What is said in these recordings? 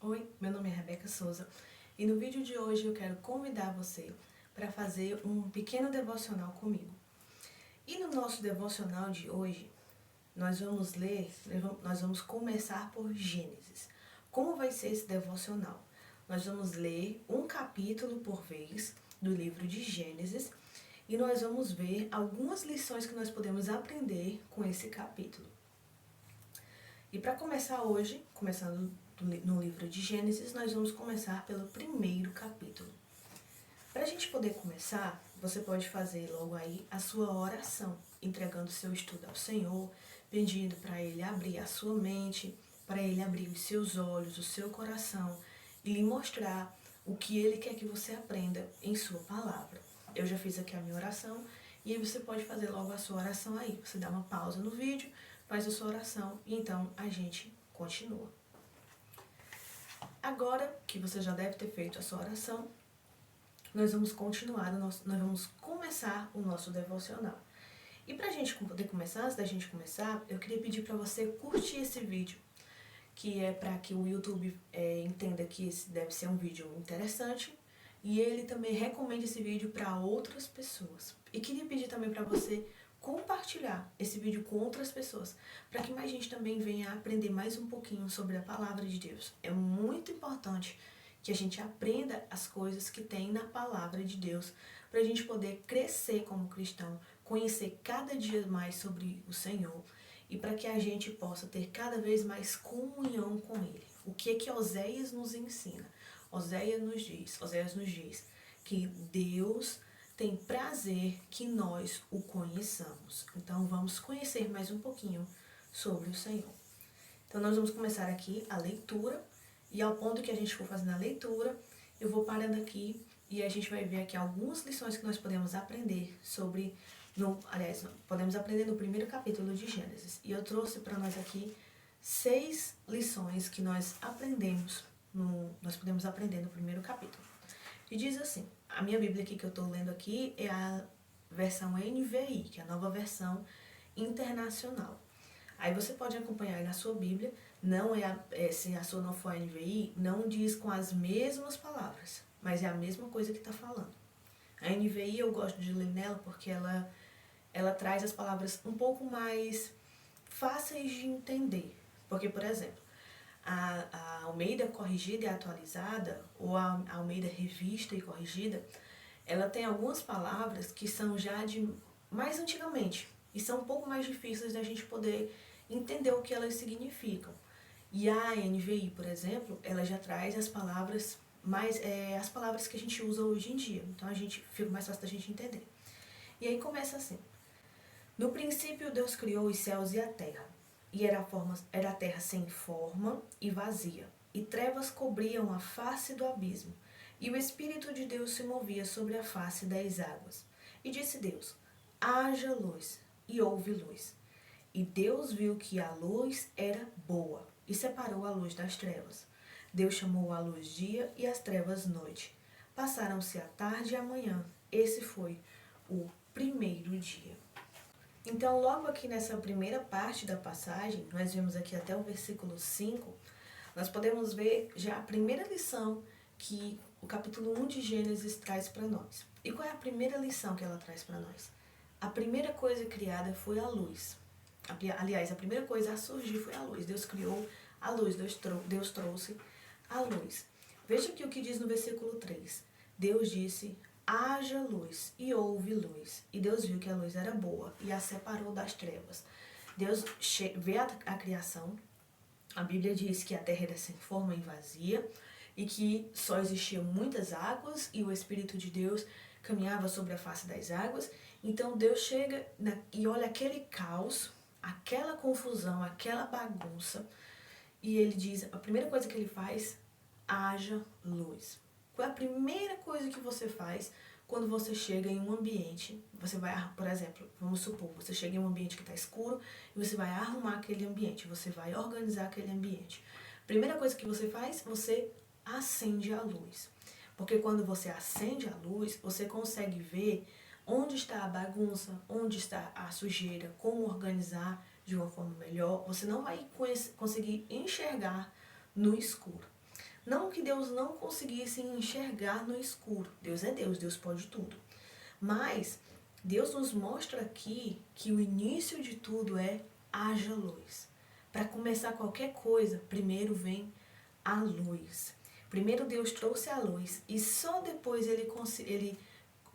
Oi, meu nome é Rebeca Souza e no vídeo de hoje eu quero convidar você para fazer um pequeno devocional comigo. E no nosso devocional de hoje, nós vamos começar por Gênesis. Como vai ser esse devocional? Nós vamos ler um capítulo por vez do livro de Gênesis e nós vamos ver algumas lições que nós podemos aprender com esse capítulo. E para começar hoje, começando no livro de Gênesis, nós vamos começar pelo primeiro capítulo. Para a gente poder começar, você pode fazer logo aí a sua oração, entregando seu estudo ao Senhor, pedindo para Ele abrir a sua mente, para Ele abrir os seus olhos, o seu coração e lhe mostrar o que Ele quer que você aprenda em sua palavra. Eu já fiz aqui a minha oração e aí você pode fazer logo a sua oração aí. Você dá uma pausa no vídeo, faz a sua oração e então a gente continua. Agora que você já deve ter feito a sua oração, nós vamos começar o nosso devocional. E para a gente poder começar, antes da gente começar, eu queria pedir para você curtir esse vídeo, que é para que o YouTube entenda que esse deve ser um vídeo interessante e ele também recomende esse vídeo para outras pessoas. E queria pedir também para você compartilhar esse vídeo com outras pessoas, para que mais gente também venha aprender mais um pouquinho sobre a palavra de Deus. É muito importante que a gente aprenda as coisas que tem na palavra de Deus, para a gente poder crescer como cristão, conhecer cada dia mais sobre o Senhor e para que a gente possa ter cada vez mais comunhão com Ele. O que é que Oséias nos ensina? Oséias nos diz que Deus tem prazer que nós o conheçamos. Então vamos conhecer mais um pouquinho sobre o Senhor. Então nós vamos começar aqui a leitura e ao ponto que a gente for fazendo a leitura, eu vou parando aqui e a gente vai ver aqui algumas lições que nós podemos aprender podemos aprender no primeiro capítulo de Gênesis. E eu trouxe para nós aqui 6 lições que nós podemos aprender no primeiro capítulo. E diz assim, a minha Bíblia aqui que eu estou lendo aqui é a versão NVI, que é a nova versão internacional. Aí você pode acompanhar na sua Bíblia, se a sua não for a NVI, não diz com as mesmas palavras, mas é a mesma coisa que está falando. A NVI eu gosto de ler nela porque ela traz as palavras um pouco mais fáceis de entender. Porque, por exemplo, a Almeida corrigida e atualizada, ou a Almeida revista e corrigida, ela tem algumas palavras que são já de mais antigamente e são um pouco mais difíceis da gente poder entender o que elas significam. E a NVI, por exemplo, ela já traz as palavras as palavras que a gente usa hoje em dia. Então fica mais fácil da gente entender. E aí começa assim: no princípio Deus criou os céus e a terra. E era a terra sem forma e vazia, e trevas cobriam a face do abismo, e o Espírito de Deus se movia sobre a face das águas. E disse Deus: haja luz, e houve luz. E Deus viu que a luz era boa, e separou a luz das trevas. Deus chamou a luz dia e as trevas noite. Passaram-se a tarde e a manhã. Esse foi o primeiro dia. Então, logo aqui nessa primeira parte da passagem, nós vemos aqui até o versículo 5, nós podemos ver já a primeira lição que o capítulo 1 de Gênesis traz para nós. E qual é a primeira lição que ela traz para nós? A primeira coisa criada foi a luz. Aliás, a primeira coisa a surgir foi a luz. Deus criou a luz, Deus trouxe a luz. Veja aqui o que diz no versículo 3. Deus disse: haja luz, e houve luz. E Deus viu que a luz era boa e a separou das trevas. Deus vê a criação. A Bíblia diz que a terra era sem forma e vazia e que só existiam muitas águas e o Espírito de Deus caminhava sobre a face das águas. Então Deus chega e olha aquele caos, aquela confusão, aquela bagunça, e ele diz, a primeira coisa que ele faz: haja luz. Qual é a primeira coisa que você faz quando você chega em um ambiente? Você vai, por exemplo, vamos supor, você chega em um ambiente que está escuro e você vai arrumar aquele ambiente, você vai organizar aquele ambiente. Primeira coisa que você faz, você acende a luz. Porque quando você acende a luz, você consegue ver onde está a bagunça, onde está a sujeira, como organizar de uma forma melhor. Você não vai conseguir enxergar no escuro. Não que Deus não conseguisse enxergar no escuro. Deus é Deus, Deus pode tudo. Mas Deus nos mostra aqui que o início de tudo é haja luz. Para começar qualquer coisa, primeiro vem a luz. Primeiro Deus trouxe a luz e só depois ele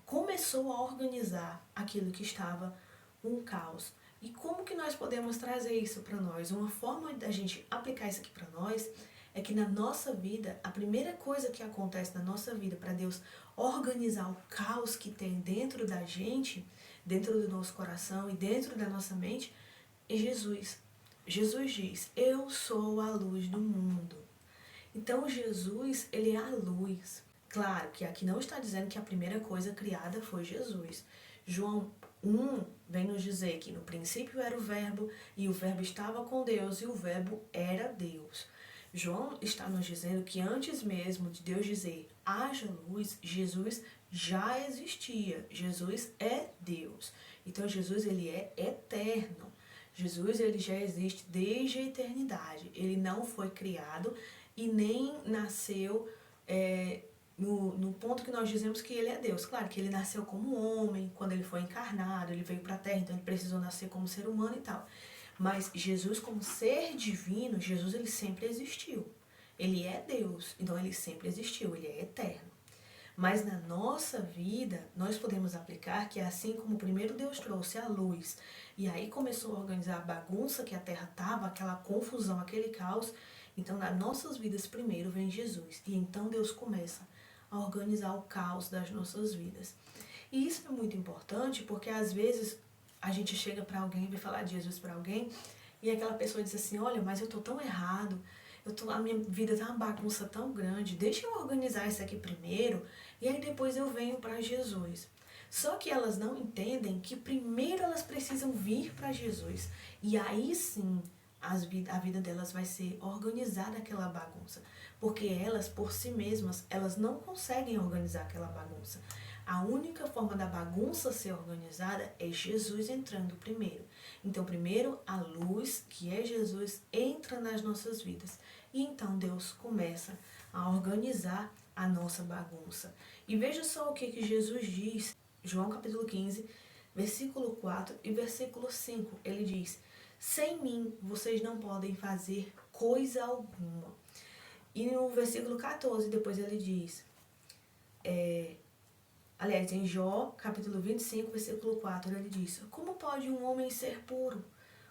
começou a organizar aquilo que estava um caos. E como que nós podemos trazer isso para nós? Uma forma da gente aplicar isso aqui para nós é que na nossa vida, a primeira coisa que acontece na nossa vida para Deus organizar o caos que tem dentro da gente, dentro do nosso coração e dentro da nossa mente, é Jesus. Jesus diz, eu sou a luz do mundo. Então Jesus, ele é a luz. Claro que aqui não está dizendo que a primeira coisa criada foi Jesus. João 1 vem nos dizer que no princípio era o verbo, e o verbo estava com Deus, e o verbo era Deus. João está nos dizendo que antes mesmo de Deus dizer haja luz, Jesus já existia. Jesus é Deus. Então Jesus, ele é eterno. Jesus, ele já existe desde a eternidade. Ele não foi criado e nem nasceu no ponto que nós dizemos que ele é Deus. Claro que ele nasceu como homem, quando ele foi encarnado, ele veio para a terra, então ele precisou nascer como ser humano e tal. Mas Jesus, como ser divino, Jesus, ele sempre existiu. Ele é Deus, então ele sempre existiu, ele é eterno. Mas na nossa vida, nós podemos aplicar que assim como primeiro Deus trouxe a luz, e aí começou a organizar a bagunça que a terra estava, aquela confusão, aquele caos, então nas nossas vidas primeiro vem Jesus, e então Deus começa a organizar o caos das nossas vidas. E isso é muito importante porque às vezes a gente chega para alguém, vai falar de Jesus para alguém, e aquela pessoa diz assim, olha, mas eu tô tão errado, a minha vida tá uma bagunça tão grande, deixa eu organizar isso aqui primeiro, e aí depois eu venho para Jesus. Só que elas não entendem que primeiro elas precisam vir para Jesus, e aí sim a vida delas vai ser organizada aquela bagunça, porque elas por si mesmas, elas não conseguem organizar aquela bagunça. A única forma da bagunça ser organizada é Jesus entrando primeiro. Então, primeiro, a luz, que é Jesus, entra nas nossas vidas. E então Deus começa a organizar a nossa bagunça. E veja só o que Jesus diz, João capítulo 15, versículo 4 e versículo 5. Ele diz, sem mim vocês não podem fazer coisa alguma. E no versículo 14, depois ele diz, aliás, em Jó, capítulo 25, versículo 4, ele diz, como pode um homem ser puro?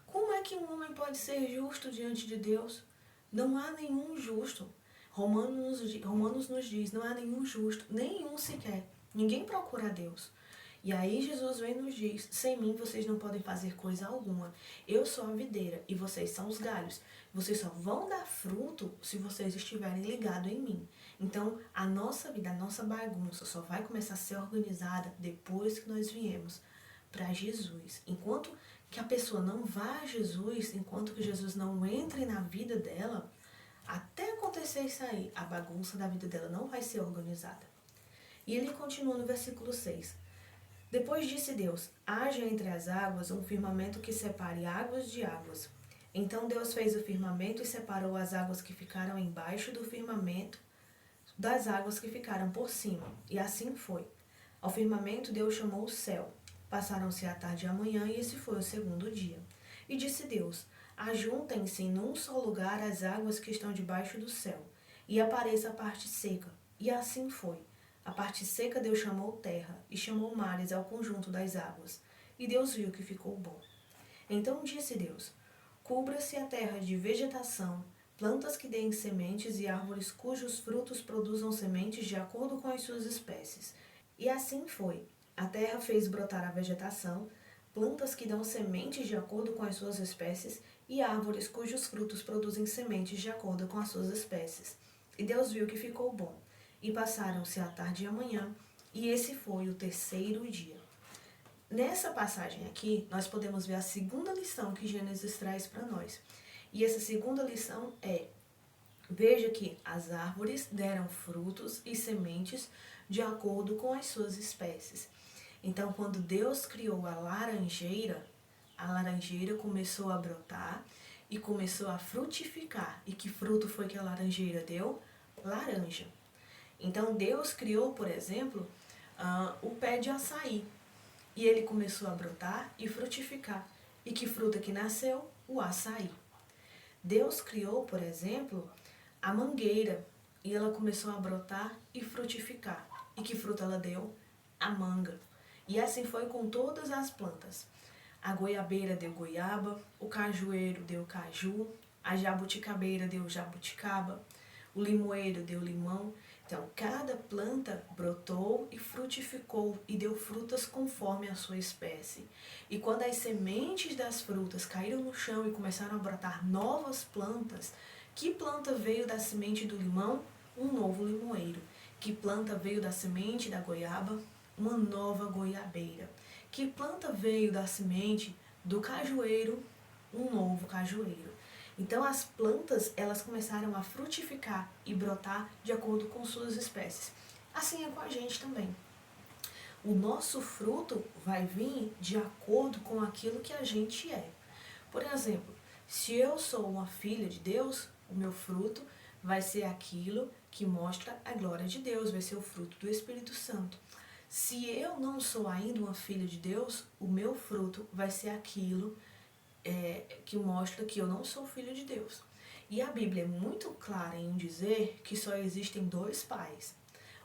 Como é que um homem pode ser justo diante de Deus? Não há nenhum justo. Romanos nos diz, não há nenhum justo, nenhum sequer. Ninguém procura a Deus. E aí Jesus vem e nos diz, sem mim vocês não podem fazer coisa alguma. Eu sou a videira e vocês são os galhos. Vocês só vão dar fruto se vocês estiverem ligados em mim. Então, a nossa vida, a nossa bagunça só vai começar a ser organizada depois que nós viemos para Jesus. Enquanto que a pessoa não vá a Jesus, enquanto que Jesus não entre na vida dela, até acontecer isso aí, a bagunça da vida dela não vai ser organizada. E ele continua no versículo 6. Depois disse Deus, haja entre as águas um firmamento que separe águas de águas. Então Deus fez o firmamento e separou as águas que ficaram embaixo do firmamento das águas que ficaram por cima. E assim foi. Ao firmamento Deus chamou o céu. Passaram-se a tarde e a manhã e esse foi o segundo dia. E disse Deus, ajuntem-se num só lugar as águas que estão debaixo do céu, e apareça a parte seca. E assim foi. A parte seca Deus chamou terra, e chamou mares ao conjunto das águas. E Deus viu que ficou bom. Então disse Deus, cubra-se a terra de vegetação, plantas que deem sementes e árvores cujos frutos produzam sementes de acordo com as suas espécies. E assim foi. A terra fez brotar a vegetação, plantas que dão sementes de acordo com as suas espécies e árvores cujos frutos produzem sementes de acordo com as suas espécies. E Deus viu que ficou bom. E passaram-se a tarde e a manhã, e esse foi o terceiro dia. Nessa passagem aqui, nós podemos ver a segunda lição que Gênesis traz para nós. E essa segunda lição é, veja que as árvores deram frutos e sementes de acordo com as suas espécies. Então, quando Deus criou a laranjeira começou a brotar e começou a frutificar. E que fruto foi que a laranjeira deu? laranja. Então Deus criou, por exemplo, o pé de açaí. E ele começou a brotar e frutificar. E que fruta que nasceu? O açaí. Deus criou, por exemplo, a mangueira. E ela começou a brotar e frutificar. E que fruta ela deu? A manga. E assim foi com todas as plantas. A goiabeira deu goiaba, o cajueiro deu caju, a jabuticabeira deu jabuticaba, o limoeiro deu limão. Então, cada planta brotou e frutificou e deu frutas conforme a sua espécie. E quando as sementes das frutas caíram no chão e começaram a brotar novas plantas, que planta veio da semente do limão? Um novo limoeiro. Que planta veio da semente da goiaba? Uma nova goiabeira. Que planta veio da semente do cajueiro? Um novo cajueiro. Então as plantas, elas começaram a frutificar e brotar de acordo com suas espécies. Assim é com a gente também. O nosso fruto vai vir de acordo com aquilo que a gente é. Por exemplo, se eu sou uma filha de Deus, o meu fruto vai ser aquilo que mostra a glória de Deus, vai ser o fruto do Espírito Santo. Se eu não sou ainda uma filha de Deus, o meu fruto vai ser aquilo que mostra que eu não sou filho de Deus. E a Bíblia é muito clara em dizer que só existem dois pais.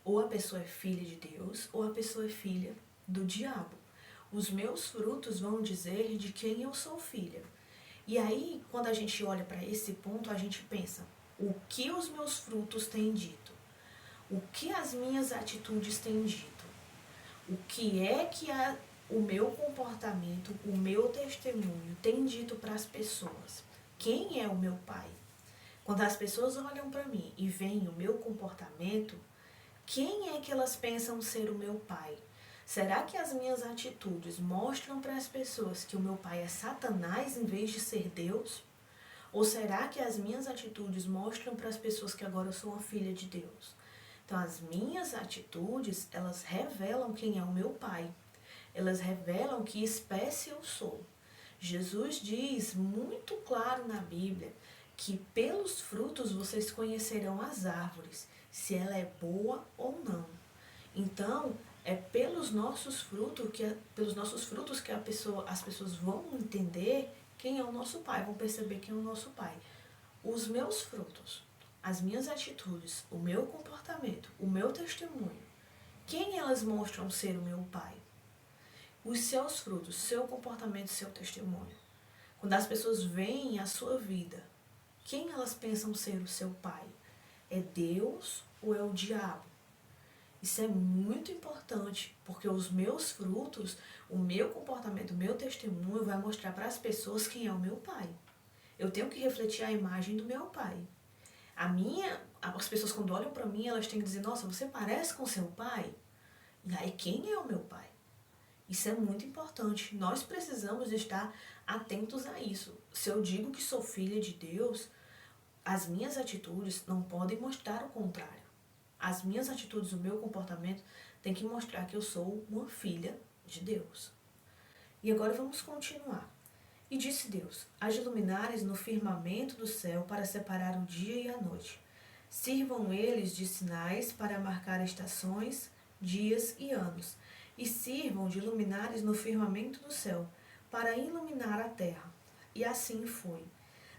Ou a pessoa é filha de Deus, ou a pessoa é filha do diabo. Os meus frutos vão dizer de quem eu sou filha. E aí, quando a gente olha para esse ponto, a gente pensa, o que os meus frutos têm dito? O que as minhas atitudes têm dito? O que é que o meu comportamento, o meu testemunho tem dito para as pessoas? Quem é o meu pai? Quando as pessoas olham para mim e veem o meu comportamento, quem é que elas pensam ser o meu pai? Será que as minhas atitudes mostram para as pessoas que o meu pai é Satanás em vez de ser Deus? Ou será que as minhas atitudes mostram para as pessoas que agora eu sou uma filha de Deus? Então, as minhas atitudes, elas revelam quem é o meu pai. Elas revelam que espécie eu sou. Jesus diz muito claro na Bíblia que pelos frutos vocês conhecerão as árvores, se ela é boa ou não. Então, é pelos nossos frutos que as pessoas vão entender quem é o nosso pai, vão perceber quem é o nosso pai. Os meus frutos, as minhas atitudes, o meu comportamento, o meu testemunho, quem elas mostram ser o meu pai? Os seus frutos, seu comportamento, seu testemunho. Quando as pessoas veem a sua vida, quem elas pensam ser o seu pai? É Deus ou é o diabo? Isso é muito importante, porque os meus frutos, o meu comportamento, o meu testemunho vai mostrar para as pessoas quem é o meu pai. Eu tenho que refletir a imagem do meu pai. As pessoas quando olham para mim, elas têm que dizer, nossa, você parece com seu pai? E aí, quem é o meu pai? Isso é muito importante. Nós precisamos estar atentos a isso. Se eu digo que sou filha de Deus, as minhas atitudes não podem mostrar o contrário. As minhas atitudes, o meu comportamento, tem que mostrar que eu sou uma filha de Deus. E agora vamos continuar. E disse Deus, haja luminares no firmamento do céu para separar o dia e a noite. Sirvam eles de sinais para marcar estações, dias e anos. E sirvam de luminares no firmamento do céu, para iluminar a terra. E assim foi.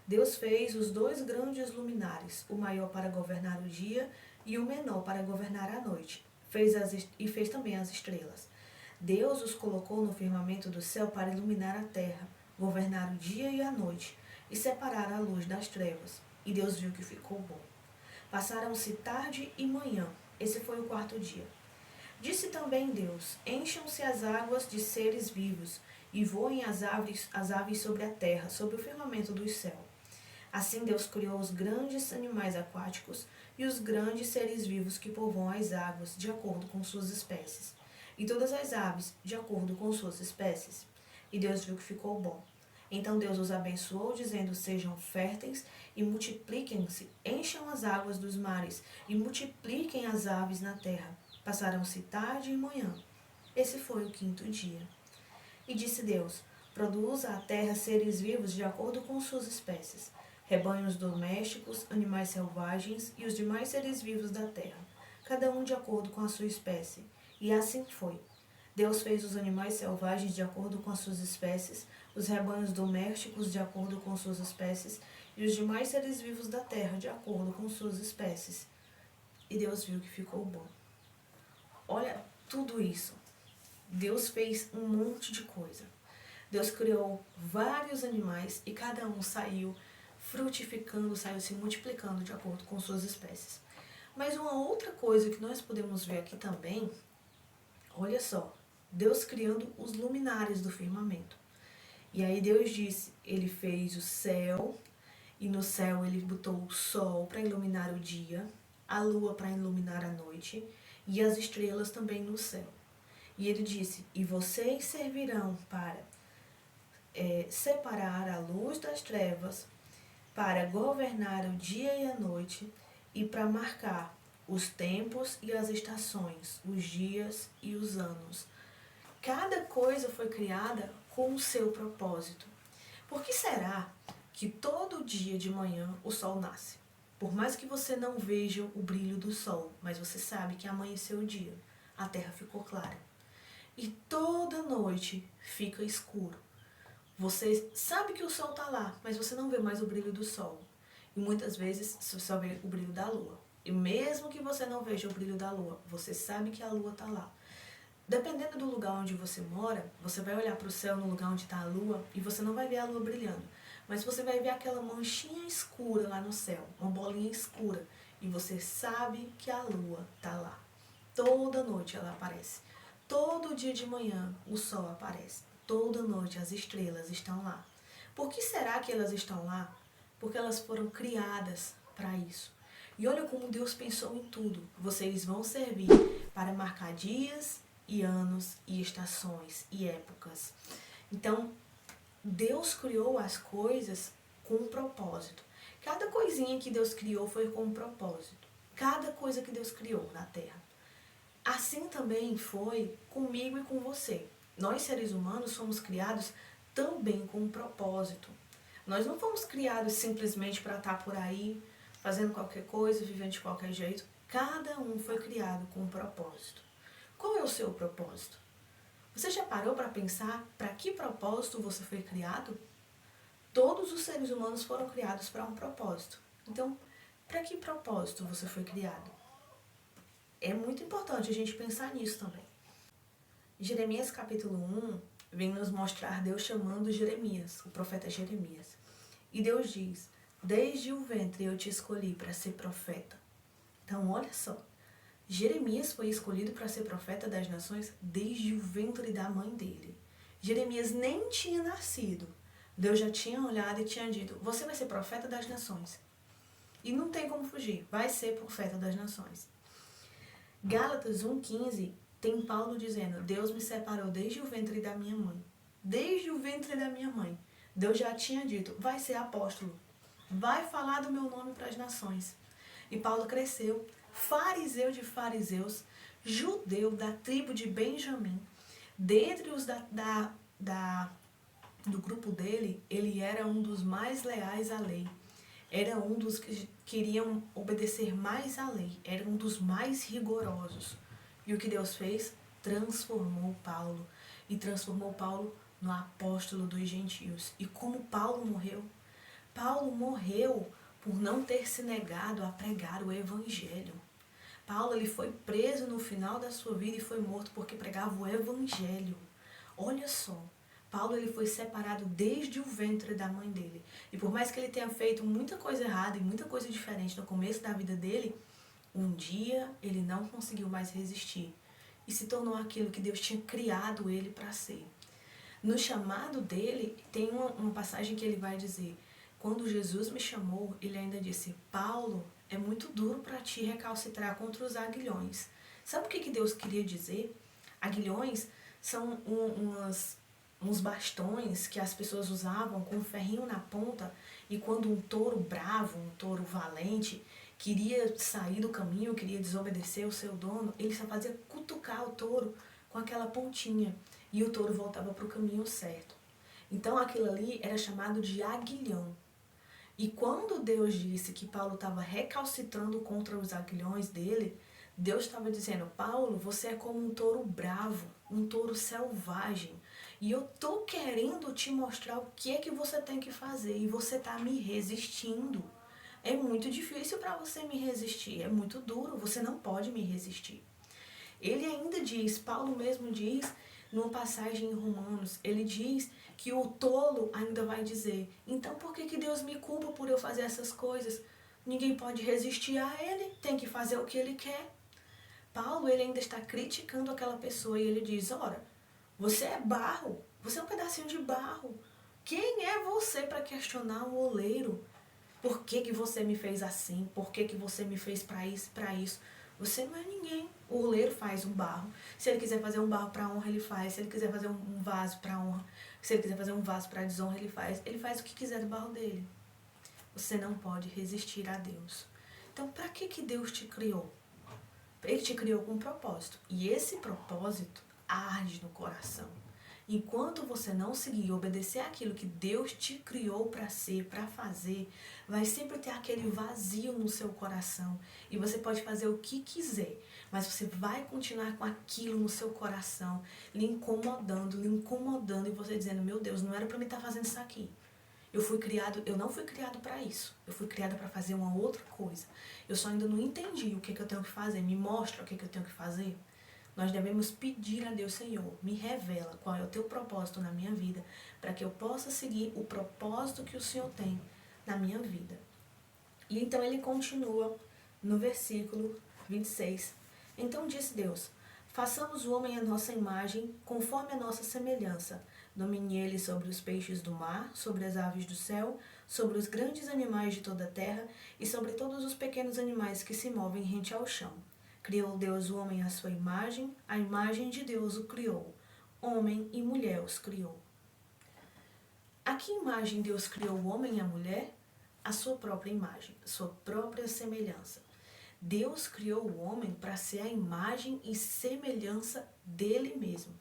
Deus fez os dois grandes luminares, o maior para governar o dia e o menor para governar a noite. Fez também as estrelas. Deus os colocou no firmamento do céu para iluminar a terra, governar o dia e a noite, e separar a luz das trevas. E Deus viu que ficou bom. Passaram-se tarde e manhã. Esse foi o quarto dia. Disse também Deus, encham-se as águas de seres vivos, e voem as aves sobre a terra, sobre o firmamento do céu. Assim Deus criou os grandes animais aquáticos e os grandes seres vivos que povoam as águas, de acordo com suas espécies, e todas as aves, de acordo com suas espécies. E Deus viu que ficou bom. Então Deus os abençoou, dizendo, sejam férteis e multipliquem-se, encham as águas dos mares e multipliquem as aves na terra. Passaram-se tarde e manhã. Esse foi o quinto dia. E disse Deus, produza a terra seres vivos de acordo com suas espécies, rebanhos domésticos, animais selvagens e os demais seres vivos da terra, cada um de acordo com a sua espécie. E assim foi. Deus fez os animais selvagens de acordo com as suas espécies, os rebanhos domésticos de acordo com suas espécies e os demais seres vivos da terra de acordo com suas espécies. E Deus viu que ficou bom. Olha tudo isso. Deus fez um monte de coisa. Deus criou vários animais e cada um saiu frutificando, saiu se multiplicando de acordo com suas espécies. Mas uma outra coisa que nós podemos ver aqui também, olha só, Deus criando os luminares do firmamento. E aí Deus disse, ele fez o céu, e no céu ele botou o sol para iluminar o dia, a lua para iluminar a noite, e as estrelas também no céu. E ele disse, e vocês servirão para separar a luz das trevas, para governar o dia e a noite, e para marcar os tempos e as estações, os dias e os anos. Cada coisa foi criada com o seu propósito. Por que será que todo dia de manhã o sol nasce? Por mais que você não veja o brilho do sol, mas você sabe que amanheceu o dia, a terra ficou clara. E toda noite fica escuro. Você sabe que o sol está lá, mas você não vê mais o brilho do sol. E muitas vezes você só vê o brilho da lua. E mesmo que você não veja o brilho da lua, você sabe que a lua está lá. Dependendo do lugar onde você mora, você vai olhar para o céu no lugar onde está a lua e você não vai ver a lua brilhando. Mas você vai ver aquela manchinha escura lá no céu, uma bolinha escura. E você sabe que a lua está lá. Toda noite ela aparece. Todo dia de manhã o sol aparece. Toda noite as estrelas estão lá. Por que será que elas estão lá? Porque elas foram criadas para isso. E olha como Deus pensou em tudo. Vocês vão servir para marcar dias e anos e estações e épocas. Então, Deus criou as coisas com um propósito. Cada coisinha que Deus criou foi com um propósito. Cada coisa que Deus criou na Terra. Assim também foi comigo e com você. Nós, seres humanos, fomos criados também com um propósito. Nós não fomos criados simplesmente para estar por aí, fazendo qualquer coisa, vivendo de qualquer jeito. Cada um foi criado com um propósito. Qual é o seu propósito? Você já parou para pensar para que propósito você foi criado? Todos os seres humanos foram criados para um propósito. Então, para que propósito você foi criado? É muito importante a gente pensar nisso também. Jeremias capítulo 1 vem nos mostrar Deus chamando Jeremias, o profeta Jeremias. E Deus diz, desde o ventre eu te escolhi para ser profeta. Então, olha só. Jeremias foi escolhido para ser profeta das nações desde o ventre da mãe dele. Jeremias nem tinha nascido. Deus já tinha olhado e tinha dito, você vai ser profeta das nações. E não tem como fugir, vai ser profeta das nações. Gálatas 1,15 tem Paulo dizendo, Deus me separou desde o ventre da minha mãe. Desde o ventre da minha mãe. Deus já tinha dito, vai ser apóstolo. Vai falar do meu nome para as nações. E Paulo cresceu. Fariseu de fariseus, judeu da tribo de Benjamim. Dentre os do grupo dele, ele era um dos mais leais à lei. Era um dos que queriam obedecer mais à lei. Era um dos mais rigorosos. E o que Deus fez? Transformou Paulo. E transformou Paulo no apóstolo dos gentios. E como Paulo morreu? Paulo morreu por não ter se negado a pregar o evangelho. Paulo ele foi preso no final da sua vida e foi morto porque pregava o evangelho. Olha só, Paulo ele foi separado desde o ventre da mãe dele. E por mais que ele tenha feito muita coisa errada e muita coisa diferente no começo da vida dele, um dia ele não conseguiu mais resistir e se tornou aquilo que Deus tinha criado ele para ser. No chamado dele, tem uma passagem que ele vai dizer, quando Jesus me chamou, ele ainda disse, Paulo, é muito duro para ti recalcitrar contra os aguilhões. Sabe o que Deus queria dizer? Aguilhões são uns bastões que as pessoas usavam com um ferrinho na ponta e quando um touro bravo, um touro valente, queria sair do caminho, queria desobedecer o seu dono, ele só fazia cutucar o touro com aquela pontinha e o touro voltava para o caminho certo. Então aquilo ali era chamado de aguilhão. E quando Deus disse que Paulo estava recalcitrando contra os aguilhões dele, Deus estava dizendo: Paulo, você é como um touro bravo, um touro selvagem. E eu tô querendo te mostrar o que é que você tem que fazer. E você tá me resistindo. É muito difícil para você me resistir. É muito duro. Você não pode me resistir. Ele ainda diz, Paulo mesmo diz, numa passagem em Romanos, ele diz que o tolo ainda vai dizer: então por que Deus me culpa por eu fazer essas coisas? Ninguém pode resistir a ele, tem que fazer o que ele quer. Paulo, ele ainda está criticando aquela pessoa e ele diz: ora, você é barro, você é um pedacinho de barro. Quem é você para questionar o oleiro? Por que você me fez assim? Por que você me fez para isso, para isso? Você não é ninguém. O oleiro faz um barro. Se ele quiser fazer um barro para honra, ele faz. Se ele quiser fazer um vaso para honra, se ele quiser fazer um vaso para desonra, ele faz. Ele faz o que quiser do barro dele. Você não pode resistir a Deus. Então, para que Deus te criou? Ele te criou com um propósito. E esse propósito arde no coração. Enquanto você não seguir e obedecer aquilo que Deus te criou para ser, para fazer, vai sempre ter aquele vazio no seu coração. E você pode fazer o que quiser, mas você vai continuar com aquilo no seu coração, lhe incomodando, e você dizendo: meu Deus, não era para mim estar fazendo isso aqui. Eu não fui criado para isso. Eu fui criada para fazer uma outra coisa. Eu só ainda não entendi o que eu tenho que fazer. Me mostra o que eu tenho que fazer. Nós devemos pedir a Deus: Senhor, me revela qual é o teu propósito na minha vida, para que eu possa seguir o propósito que o Senhor tem na minha vida. E então ele continua no versículo 26. Então disse Deus: façamos o homem à nossa imagem, conforme a nossa semelhança. Domine ele sobre os peixes do mar, sobre as aves do céu, sobre os grandes animais de toda a terra e sobre todos os pequenos animais que se movem rente ao chão. Criou Deus o homem à sua imagem, a imagem de Deus o criou. Homem e mulher os criou. A que imagem Deus criou o homem e a mulher? A sua própria imagem, a sua própria semelhança. Deus criou o homem para ser a imagem e semelhança dele mesmo.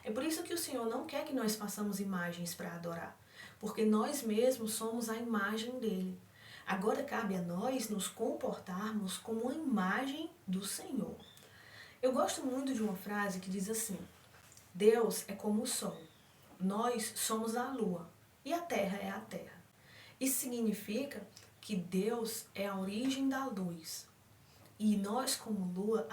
É por isso que o Senhor não quer que nós façamos imagens para adorar, porque nós mesmos somos a imagem dele. Agora cabe a nós nos comportarmos como a imagem do Senhor. Eu gosto muito de uma frase que diz assim: Deus é como o sol, nós somos a lua e a terra é a terra. Isso significa que Deus é a origem da luz e nós, como lua,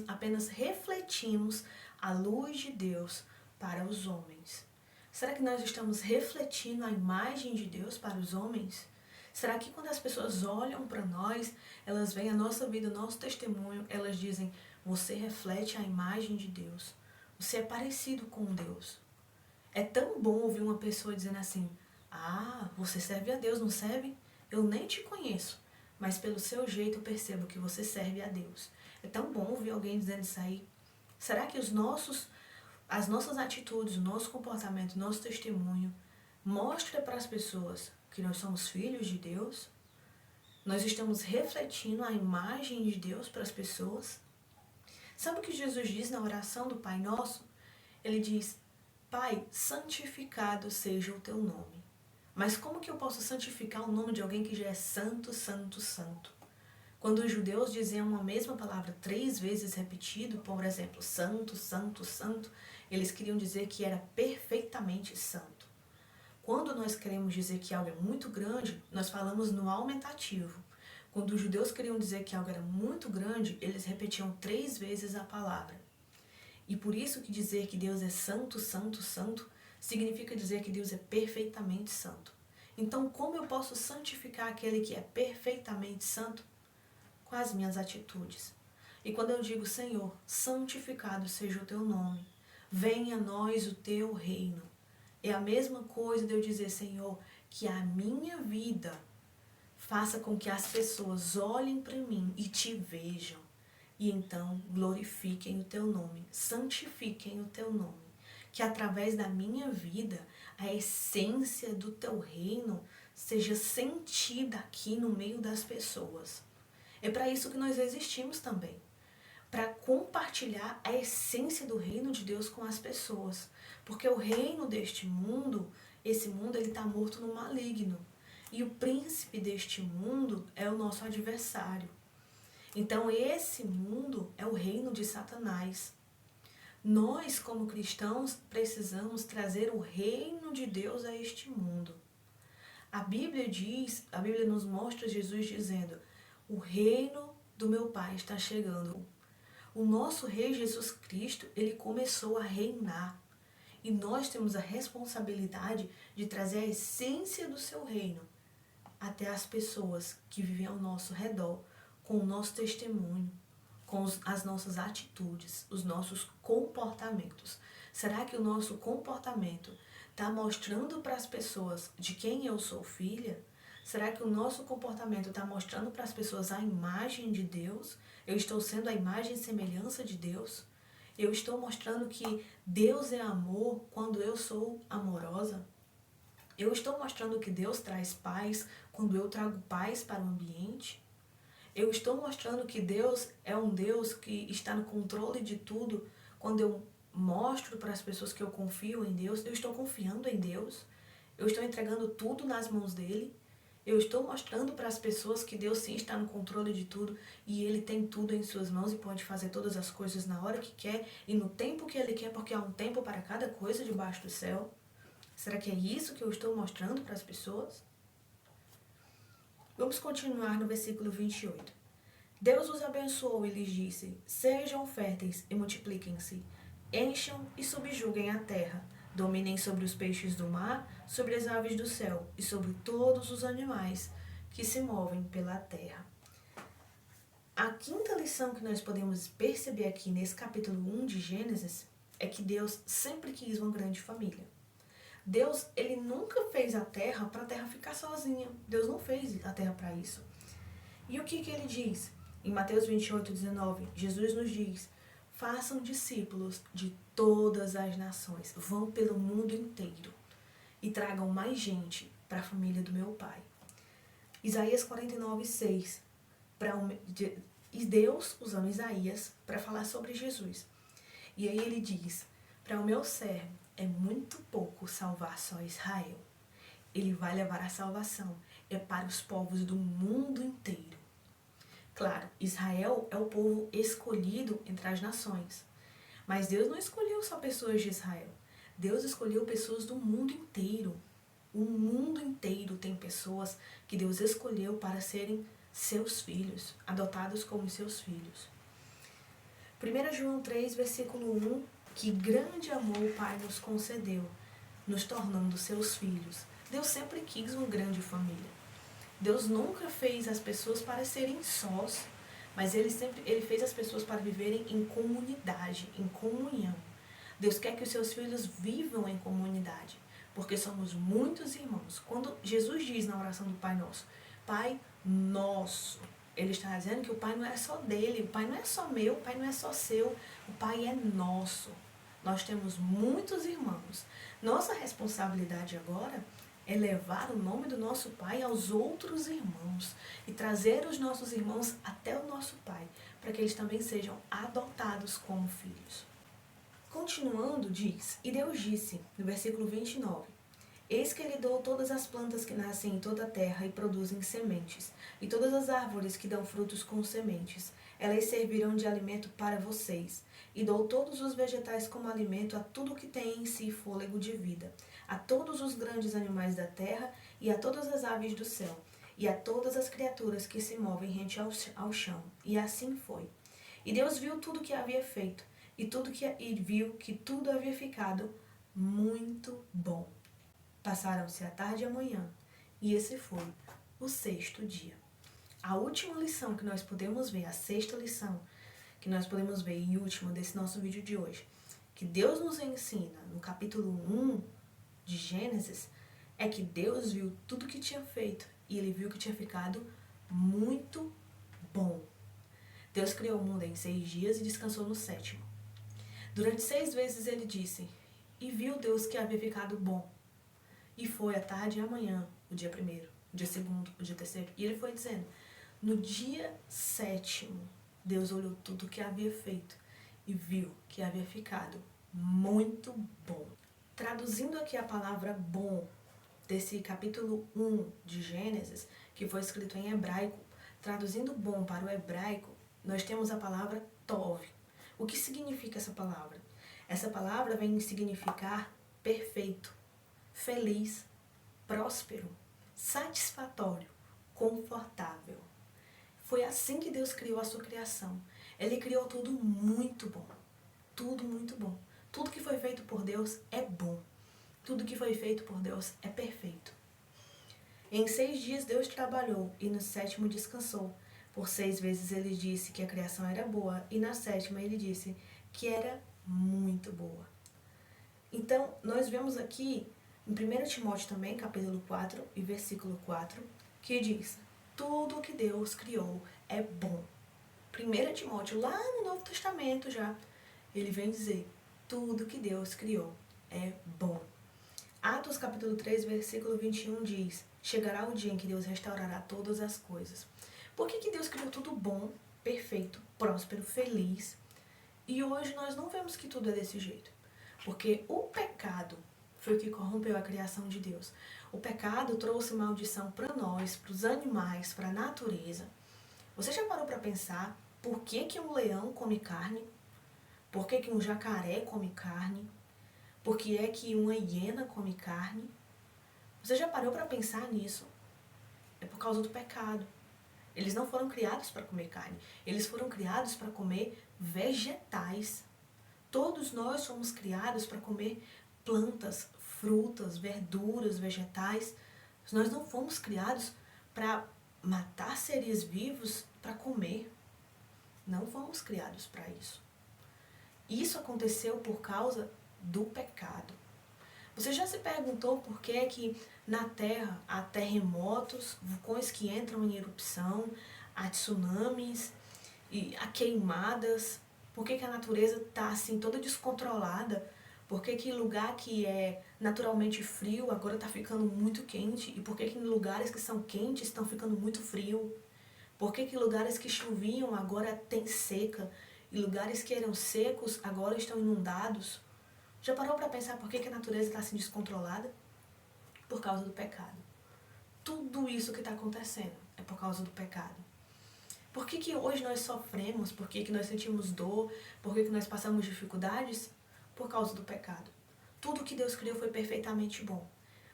apenas refletimos a luz de Deus para os homens. Será que nós estamos refletindo a imagem de Deus para os homens? Será que quando as pessoas olham para nós, elas veem a nossa vida, o nosso testemunho, elas dizem: você reflete a imagem de Deus, você é parecido com Deus? É tão bom ouvir uma pessoa dizendo assim: ah, você serve a Deus, não serve? Eu nem te conheço, mas pelo seu jeito eu percebo que você serve a Deus. É tão bom ouvir alguém dizendo isso aí. Será que as nossas atitudes, o nosso comportamento, o nosso testemunho mostra para as pessoas que nós somos filhos de Deus? Nós estamos refletindo a imagem de Deus para as pessoas? Sabe o que Jesus diz na oração do Pai Nosso? Ele diz: Pai, santificado seja o teu nome. Mas como que eu posso santificar o nome de alguém que já é santo, santo, santo? Quando os judeus diziam uma mesma palavra 3 vezes repetido, por exemplo, santo, santo, santo, eles queriam dizer que era perfeitamente santo. Quando nós queremos dizer que algo é muito grande, nós falamos no aumentativo. Quando os judeus queriam dizer que algo era muito grande, eles repetiam 3 vezes a palavra. E por isso que dizer que Deus é santo, santo, santo, significa dizer que Deus é perfeitamente santo. Então, como eu posso santificar aquele que é perfeitamente santo? Com as minhas atitudes. E quando eu digo: Senhor, santificado seja o teu nome, venha a nós o teu reino, é a mesma coisa de eu dizer: Senhor, que a minha vida faça com que as pessoas olhem para mim e te vejam. E então glorifiquem o teu nome, santifiquem o teu nome. Que através da minha vida, a essência do teu reino seja sentida aqui no meio das pessoas. É para isso que nós existimos também. Para compartilhar a essência do reino de Deus com as pessoas. Porque o reino deste mundo, esse mundo, ele está morto no maligno. E o príncipe deste mundo é o nosso adversário. Então esse mundo é o reino de Satanás. Nós, como cristãos, precisamos trazer o reino de Deus a este mundo. A Bíblia nos mostra Jesus dizendo: o reino do meu Pai está chegando. O nosso Rei Jesus Cristo, ele começou a reinar. E nós temos a responsabilidade de trazer a essência do seu reino até as pessoas que vivem ao nosso redor, com o nosso testemunho, com as nossas atitudes, os nossos comportamentos. Será que o nosso comportamento está mostrando para as pessoas de quem eu sou filha? Será que o nosso comportamento está mostrando para as pessoas a imagem de Deus? Eu estou sendo a imagem e semelhança de Deus? Eu estou mostrando que Deus é amor quando eu sou amorosa? Eu estou mostrando que Deus traz paz quando eu trago paz para o ambiente? Eu estou mostrando que Deus é um Deus que está no controle de tudo quando eu mostro para as pessoas que eu confio em Deus? Eu estou confiando em Deus? Eu estou entregando tudo nas mãos dele? Eu estou mostrando para as pessoas que Deus sim está no controle de tudo e Ele tem tudo em suas mãos e pode fazer todas as coisas na hora que quer e no tempo que Ele quer, porque há um tempo para cada coisa debaixo do céu? Será que é isso que eu estou mostrando para as pessoas? Vamos continuar no versículo 28. Deus os abençoou e lhes disse: sejam férteis e multipliquem-se, encham e subjuguem a terra, dominem sobre os peixes do mar, sobre as aves do céu e sobre todos os animais que se movem pela terra. A quinta lição que nós podemos perceber aqui nesse capítulo 1 de Gênesis é que Deus sempre quis uma grande família. Deus, ele nunca fez a terra para a terra ficar sozinha. Deus não fez a terra para isso. E o que ele diz? Em Mateus 28:19, Jesus nos diz: façam discípulos de todas as nações, vão pelo mundo inteiro e tragam mais gente para a família do meu Pai. Isaías 49:6, e Deus usando Isaías para falar sobre Jesus. E aí ele diz: para o meu servo é muito pouco salvar só Israel. Ele vai levar a salvação, é para os povos do mundo inteiro. Claro, Israel é o povo escolhido entre as nações. Mas Deus não escolheu só pessoas de Israel. Deus escolheu pessoas do mundo inteiro. O mundo inteiro tem pessoas que Deus escolheu para serem seus filhos, adotados como seus filhos. 1 João 3, versículo 1, que grande amor o Pai nos concedeu, nos tornando seus filhos. Deus sempre quis uma grande família. Deus nunca fez as pessoas para serem sós, mas Ele fez as pessoas para viverem em comunidade, em comunhão. Deus quer que os seus filhos vivam em comunidade, porque somos muitos irmãos. Quando Jesus diz na oração do Pai Nosso, Pai Nosso, Ele está dizendo que o Pai não é só dele, o Pai não é só meu, o Pai não é só seu, o Pai é nosso. Nós temos muitos irmãos. Nossa responsabilidade agora é levar o nome do nosso Pai aos outros irmãos e trazer os nossos irmãos até o nosso Pai, para que eles também sejam adotados como filhos. Continuando, diz: e Deus disse, no versículo 29, eis que lhe dou todas as plantas que nascem em toda a terra e produzem sementes, e todas as árvores que dão frutos com sementes, elas servirão de alimento para vocês. E dou todos os vegetais como alimento a tudo que tem em si fôlego de vida, a todos os grandes animais da terra e a todas as aves do céu, e a todas as criaturas que se movem rente ao chão. E assim foi. E Deus viu tudo que havia feito, e viu que tudo havia ficado muito bom. Passaram-se a tarde e a manhã, e esse foi o sexto dia. A última lição que nós podemos ver, a sexta lição que nós podemos ver e última desse nosso vídeo de hoje, que Deus nos ensina no capítulo 1 de Gênesis, é que Deus viu tudo que tinha feito e Ele viu que tinha ficado muito bom. Deus criou o mundo em 6 dias e descansou no 7º. Durante 6 vezes Ele disse, e viu Deus que havia ficado bom. E foi a tarde e a manhã, o dia 1º, o dia 2º, o dia 3º. E Ele foi dizendo, no dia 7º, Deus olhou tudo o que havia feito e viu que havia ficado muito bom. Traduzindo aqui a palavra bom, desse capítulo 1 de Gênesis, que foi escrito em hebraico, traduzindo bom para o hebraico, nós temos a palavra Tov. O que significa essa palavra? Essa palavra vem significar perfeito, feliz, próspero, satisfatório, confortável. Foi assim que Deus criou a sua criação. Ele criou tudo muito bom. Tudo muito bom. Tudo que foi feito por Deus é bom. Tudo que foi feito por Deus é perfeito. Em 6 dias Deus trabalhou e no 7º descansou. Por 6 vezes ele disse que a criação era boa e na 7ª ele disse que era muito boa. Então, nós vemos aqui em 1 Timóteo também, capítulo 4 e versículo 4, que diz: tudo que Deus criou é bom. 1 Timóteo, lá no Novo Testamento já, ele vem dizer: tudo que Deus criou é bom. Atos capítulo 3, versículo 21 diz: chegará o dia em que Deus restaurará todas as coisas. Por que Deus criou tudo bom, perfeito, próspero, feliz? E hoje nós não vemos que tudo é desse jeito. Porque o pecado foi o que corrompeu a criação de Deus. O pecado trouxe maldição para nós, para os animais, para a natureza. Você já parou para pensar por que um leão come carne? Por que um jacaré come carne? Por que é que uma hiena come carne? Você já parou para pensar nisso? É por causa do pecado. Eles não foram criados para comer carne. Eles foram criados para comer vegetais. Todos nós fomos criados para comer plantas, frutas, verduras, vegetais. Nós não fomos criados para matar seres vivos para comer. Não fomos criados para isso. Isso aconteceu por causa do pecado. Você já se perguntou por que na Terra há terremotos, vulcões que entram em erupção, há tsunamis, e há queimadas? Por que a natureza está assim toda descontrolada? Por que lugar que é naturalmente frio agora está ficando muito quente? E por que em lugares que são quentes estão ficando muito frio? Por que lugares que choviam agora tem seca? E lugares que eram secos agora estão inundados? Já parou para pensar por que a natureza está assim descontrolada? Por causa do pecado. Tudo isso que está acontecendo é por causa do pecado. Por que hoje nós sofremos? Por que nós sentimos dor? Por que nós passamos dificuldades? Por causa do pecado. Tudo que Deus criou foi perfeitamente bom.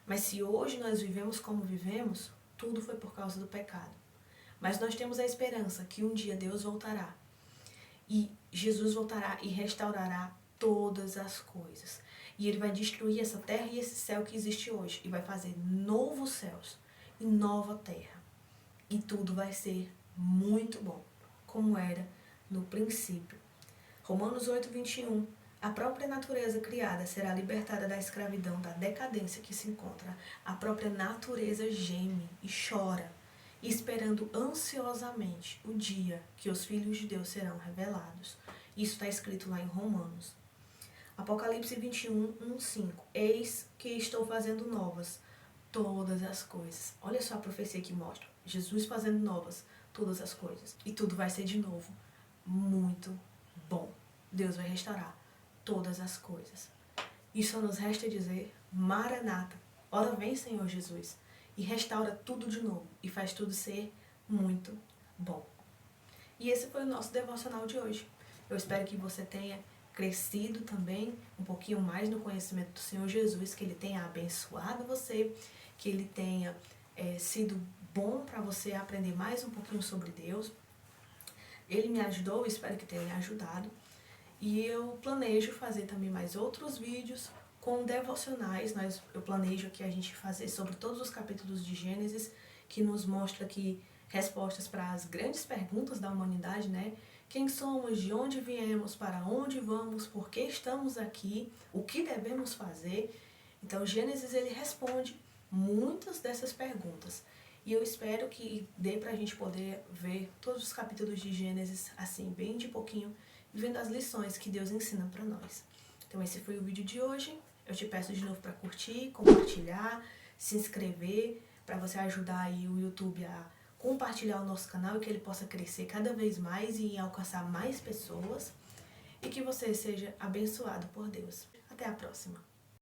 Mas se hoje nós vivemos como vivemos, tudo foi por causa do pecado. Mas nós temos a esperança que um dia Deus voltará. E Jesus voltará e restaurará todas as coisas. E Ele vai destruir essa terra e esse céu que existe hoje. E vai fazer novos céus e nova terra. E tudo vai ser muito bom, como era no princípio. Romanos 8, 21. A própria natureza criada será libertada da escravidão, da decadência que se encontra. A própria natureza geme e chora, esperando ansiosamente o dia que os filhos de Deus serão revelados. Isso está escrito lá em Romanos. Apocalipse 21, 1, 5. Eis que estou fazendo novas todas as coisas. Olha só a profecia que mostra. Jesus fazendo novas todas as coisas. E tudo vai ser de novo muito bom. Deus vai restaurar todas as coisas. E só nos resta dizer: Maranata, ora vem, Senhor Jesus, e restaura tudo de novo e faz tudo ser muito bom. E esse foi o nosso devocional de hoje. Eu espero que você tenha crescido também um pouquinho mais no conhecimento do Senhor Jesus, que Ele tenha abençoado você, que Ele tenha sido bom para você aprender mais um pouquinho sobre Deus. Ele me ajudou, espero que tenha me ajudado. E eu planejo fazer também mais outros vídeos com devocionais. Eu planejo aqui a gente fazer sobre todos os capítulos de Gênesis, que nos mostra aqui respostas para as grandes perguntas da humanidade, né? Quem somos, de onde viemos, para onde vamos, por que estamos aqui, o que devemos fazer. Então, Gênesis, ele responde muitas dessas perguntas. E eu espero que dê para a gente poder ver todos os capítulos de Gênesis, assim, bem de pouquinho, vendo as lições que Deus ensina para nós. Então, esse foi o vídeo de hoje. Eu te peço de novo para curtir, compartilhar, se inscrever, para você ajudar aí o YouTube a compartilhar o nosso canal e que ele possa crescer cada vez mais e alcançar mais pessoas. E que você seja abençoado por Deus. Até a próxima!